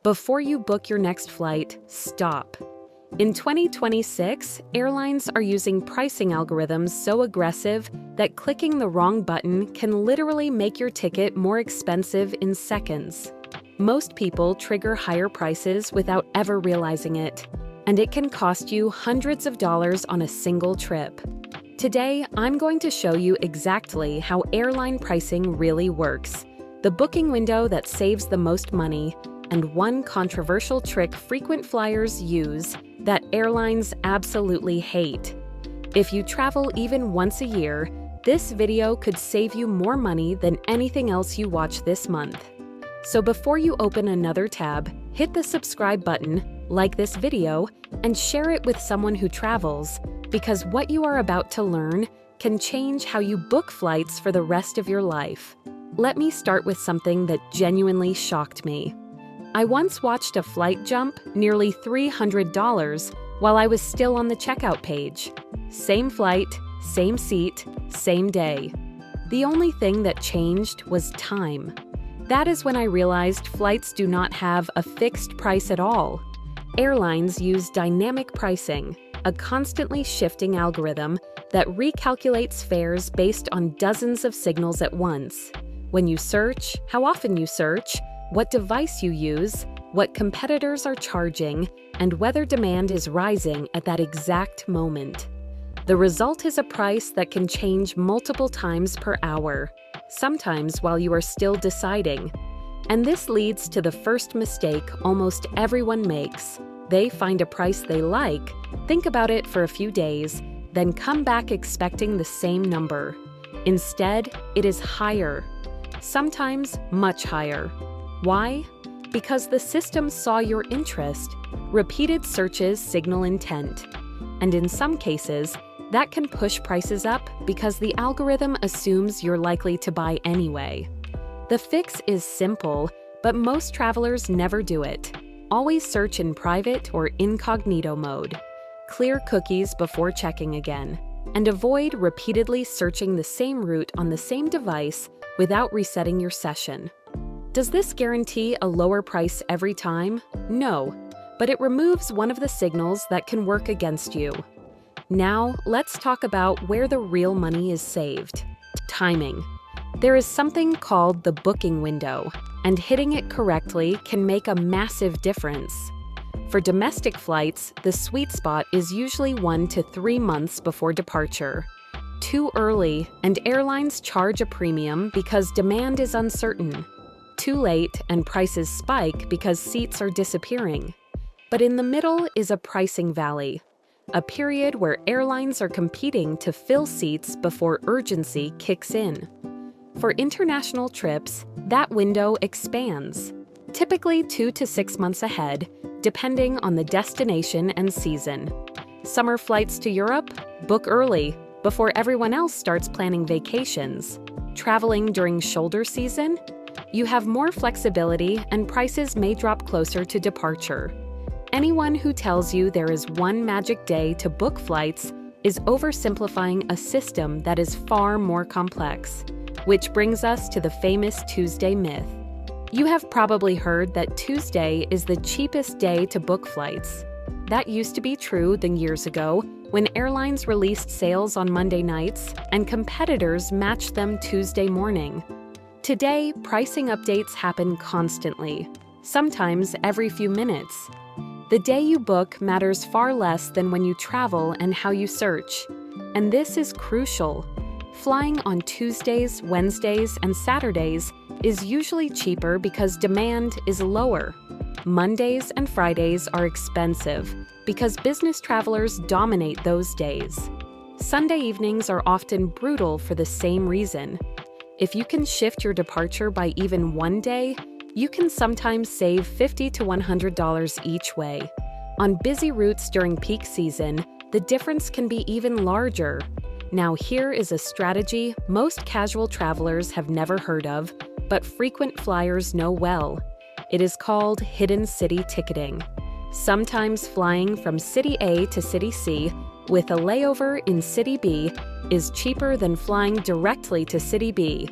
Before you book your next flight, stop. In 2026, airlines are using pricing algorithms so aggressive that clicking the wrong button can literally make your ticket more expensive in seconds. Most people trigger higher prices without ever realizing it, and it can cost you hundreds of dollars on a single trip. Today, I'm going to show you exactly how airline pricing really works, the booking window that saves the most money, and one controversial trick frequent flyers use that airlines absolutely hate. If you travel even once a year, this video could save you more money than anything else you watch this month. So before you open another tab, hit the subscribe button, like this video, and share it with someone who travels, because what you are about to learn can change how you book flights for the rest of your life. Let me start with something that genuinely shocked me. I once watched a flight jump nearly $300 while I was still on the checkout page. Same flight, same seat, same day. The only thing that changed was time. That is when I realized flights do not have a fixed price at all. Airlines use dynamic pricing, a constantly shifting algorithm that recalculates fares based on dozens of signals at once. When you search, how often you search, what device you use, what competitors are charging, and whether demand is rising at that exact moment. The result is a price that can change multiple times per hour, sometimes while you are still deciding. And this leads to the first mistake almost everyone makes. They find a price they like, think about it for a few days, then come back expecting the same number. Instead, it is higher, sometimes much higher. Why? Because the system saw your interest. Repeated searches signal intent. And in some cases, that can push prices up because the algorithm assumes you're likely to buy anyway. The fix is simple, but most travelers never do it. Always search in private or incognito mode. Clear cookies before checking again. And avoid repeatedly searching the same route on the same device without resetting your session. Does this guarantee a lower price every time? No, but it removes one of the signals that can work against you. Now, let's talk about where the real money is saved. Timing. There is something called the booking window, and hitting it correctly can make a massive difference. For domestic flights, the sweet spot is usually 1 to 3 months before departure. Too early, and airlines charge a premium because demand is uncertain. Too late, and prices spike because seats are disappearing. But in the middle is a pricing valley, a period where airlines are competing to fill seats before urgency kicks in. For international trips, that window expands, typically 2 to 6 months ahead, depending on the destination and season. Summer flights to Europe? Book early, before everyone else starts planning vacations. Traveling during shoulder season? You have more flexibility and prices may drop closer to departure. Anyone who tells you there is one magic day to book flights is oversimplifying a system that is far more complex. Which brings us to the famous Tuesday myth. You have probably heard that Tuesday is the cheapest day to book flights. That used to be true years ago when airlines released sales on Monday nights and competitors matched them Tuesday morning. Today, pricing updates happen constantly, sometimes every few minutes. The day you book matters far less than when you travel and how you search. And this is crucial. Flying on Tuesdays, Wednesdays, and Saturdays is usually cheaper because demand is lower. Mondays and Fridays are expensive because business travelers dominate those days. Sunday evenings are often brutal for the same reason. If you can shift your departure by even one day, you can sometimes save $50 to $100 each way. On busy routes during peak season, the difference can be even larger. Now here is a strategy most casual travelers have never heard of, but frequent flyers know well. It is called hidden city ticketing. Sometimes flying from City A to City C with a layover in City B is cheaper than flying directly to City B.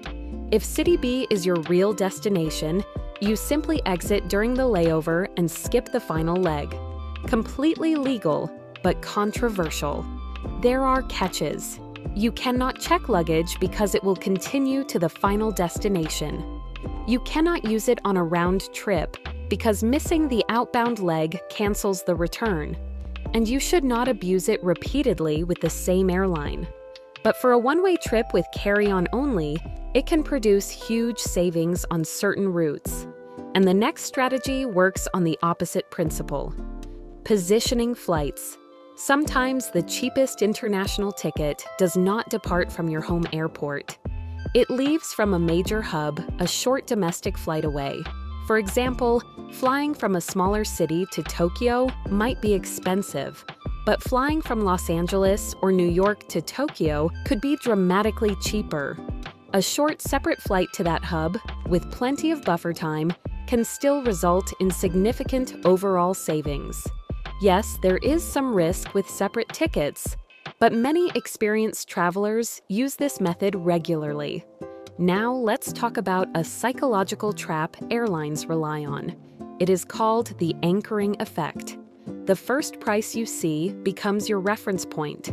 If City B is your real destination, You simply exit during the layover and skip the final leg. Completely legal, but controversial. There are catches. You cannot check luggage because it will continue to the final destination. You cannot use it on a round trip because missing the outbound leg cancels the return. And you should not abuse it repeatedly with the same airline. But for a one-way trip with carry-on only, it can produce huge savings on certain routes. And the next strategy works on the opposite principle. Positioning flights. Sometimes the cheapest international ticket does not depart from your home airport. It leaves from a major hub a short domestic flight away. For example, flying from a smaller city to Tokyo might be expensive, but flying from Los Angeles or New York to Tokyo could be dramatically cheaper. A short separate flight to that hub, with plenty of buffer time, can still result in significant overall savings. Yes, there is some risk with separate tickets, but many experienced travelers use this method regularly. Now let's talk about a psychological trap airlines rely on. It is called the anchoring effect. The first price you see becomes your reference point.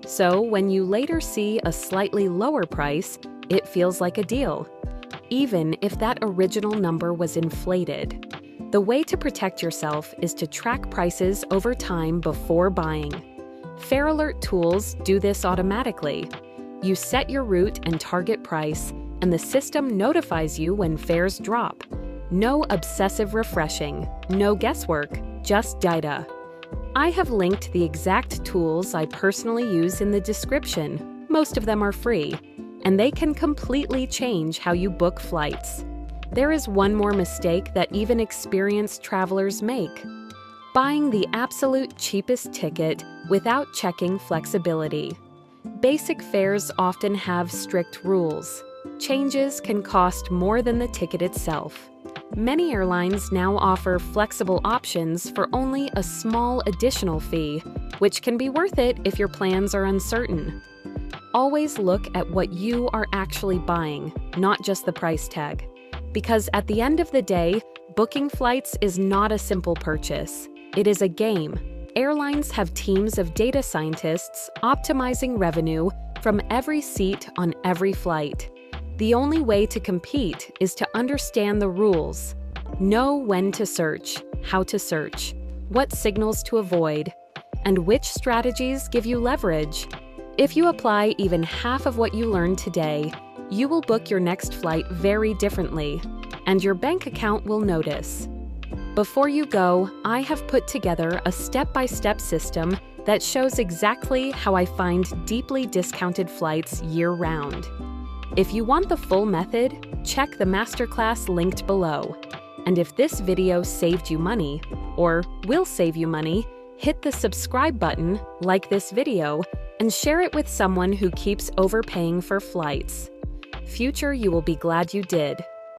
So when you later see a slightly lower price, it feels like a deal, even if that original number was inflated. The way to protect yourself is to track prices over time before buying. Fare Alert tools do this automatically. You set your route and target price, and the system notifies you when fares drop. No obsessive refreshing, no guesswork, just data. I have linked the exact tools I personally use in the description. Most of them are free, and they can completely change how you book flights. There is one more mistake that even experienced travelers make: buying the absolute cheapest ticket without checking flexibility. Basic fares often have strict rules. Changes can cost more than the ticket itself. Many airlines now offer flexible options for only a small additional fee, which can be worth it if your plans are uncertain. Always look at what you are actually buying, not just the price tag. Because at the end of the day, booking flights is not a simple purchase. It is a game. Airlines have teams of data scientists optimizing revenue from every seat on every flight. The only way to compete is to understand the rules. Know when to search, how to search, what signals to avoid, and which strategies give you leverage. If you apply even half of what you learned today, you will book your next flight very differently, and your bank account will notice. Before you go, I have put together a step-by-step system that shows exactly how I find deeply discounted flights year-round. If you want the full method, check the masterclass linked below. And if this video saved you money, or will save you money, hit the subscribe button, like this video, and share it with someone who keeps overpaying for flights. Future, you will be glad you did.